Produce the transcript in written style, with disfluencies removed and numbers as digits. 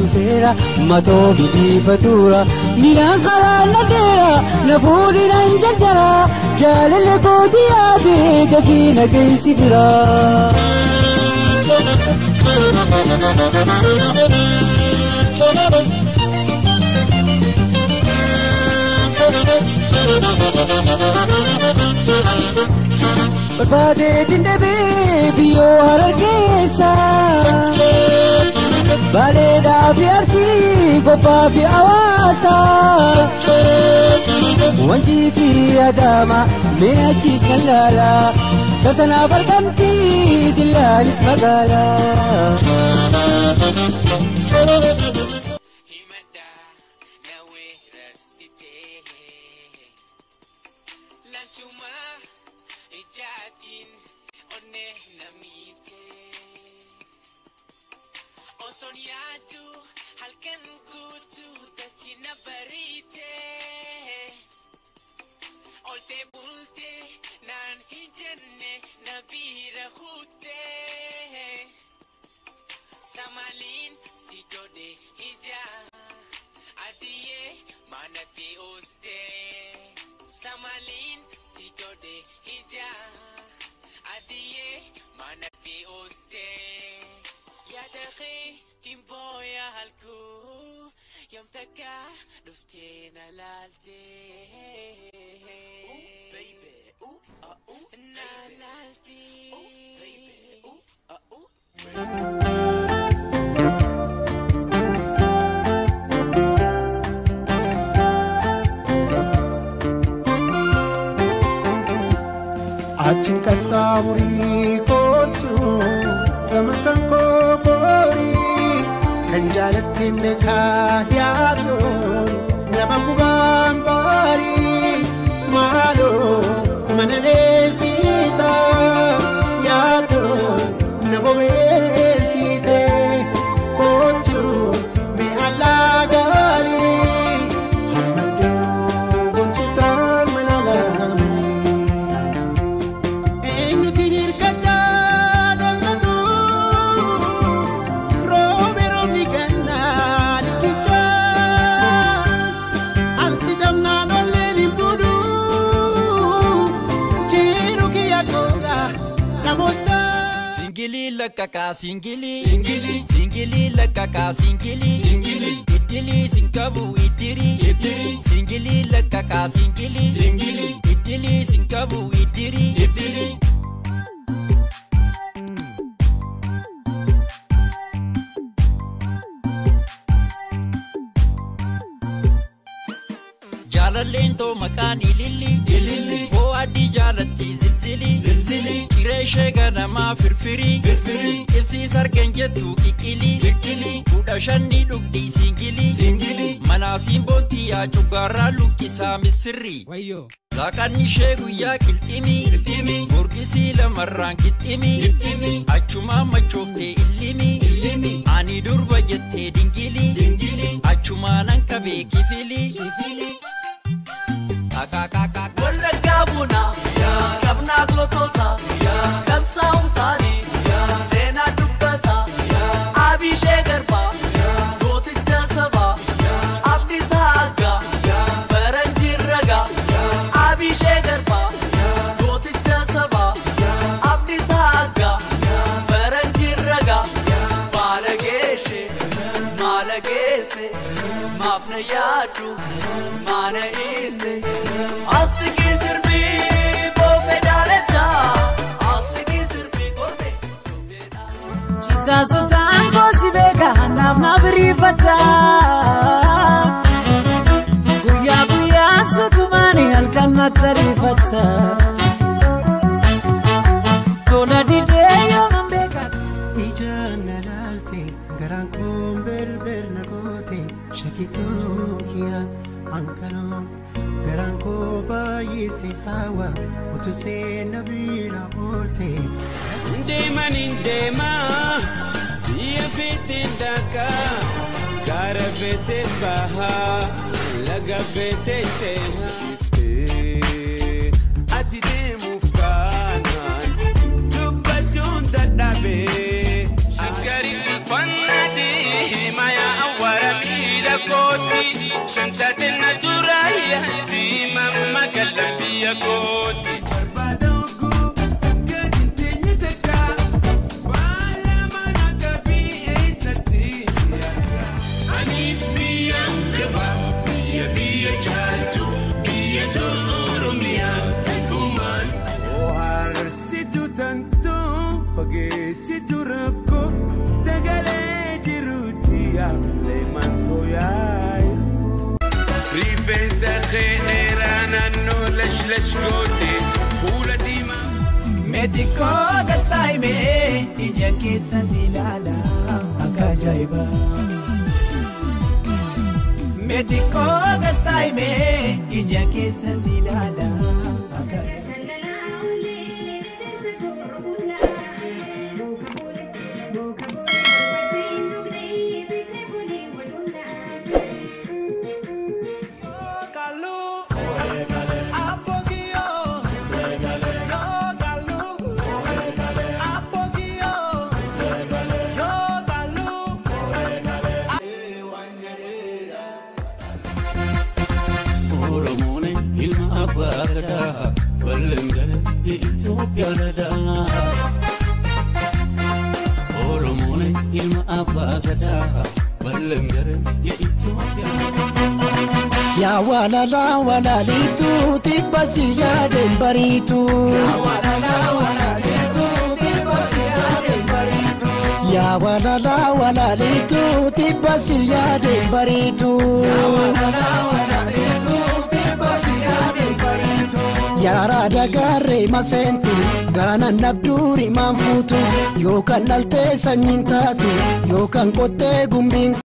dhufeera matoo bidifatura milaan karaa nageera nafuudhi nan jarjara jaalala kooti yaade gafii nageessi bira. Barbaade dindabee biyyoo harargeessa bareedaa fi arsii gobbaa fi hawaasa wanjii fi adaama mee achiis kan laala kasanaaf argamti dillaanis magaalaa. Samalin si dode hija adiye manati uste Samalin si dode hija adiye manati uste ya dakhi timboya halku yom taka dufte nalalte baby nalalte baby Achin kattaamuri kootu gama kan kookori kan jaalattiin beekaa yaadoon nama gubaan baarii maaloo mana leessita yaadoon nama weessite kootu mi'allaa gaarii hammadoo gonchitaan mana laamanii. Kaka singili singili singili la kaka singili singili idili sinkabu idiri idiri singili la kaka singili singili idili sinkabu idiri idiri Jalalento makani lili fo adi jalati zilzili cireshe ganama firfiri ibsi sargenjetu kikili kudashani dugdi singili mana simbonti ya chugara lukisa misri zakani shegu ya kiltimi murgisi lamarran kitimi achuma machofte illimi ani durba jette dingili achuma nankabe kifili Kaka kolla gabuna kabna glotota kabsa unsani sena dukkata abishe garba zoticha saba abdi saga faranji raga abishe garba zoticha saba abdi saga faranji raga balagese malagese mafna yadu mana iste asigi sirbi bo pedaleta asigi sirbi korbe Chita sultan kosi bega hanaf na brifata Guya sutumani halkan tarifata Tola dide yo mbeka Ijana lalte garan komber nagote shakito kia ankara garan ko bayisi hawa utuse nabila olte Indema ya fitin daka gara fitin baha laga fitin teha adide mufkanan dubbatun tadabe shakari fanadi maya awa شنطة الناتورالية دي ماما كلم بيا كوتي أنيس بيا كباب بيا بيا جالتو بيا تورميا تكومان وهرسيتو تنتو فقيسيتو ربكو دقالي جروتيا ليمانتو ياي ريفنسا خيرانا نو لش قوتي خولة ديما ميديكو دتايمي إجا كيسا سيلالا أكا جايبا ميديكو دتايمي إجا كيسا سيلالا أكا Barada, Balangana, Ethiopia Rada. Oromone, Ilma Abagada, Balangana, Ethiopia. Ya walala walalitu tibasiya dembaritu. Ya walala walalitu tibasiya dembaritu. Ya walala walalitu tibasiya dembaritu. Ya walala walalitu tibasiya dembaritu. Yara dagarre masentu gana nabduri manfutu yokan nalte sanyintatu yokan kote gumbin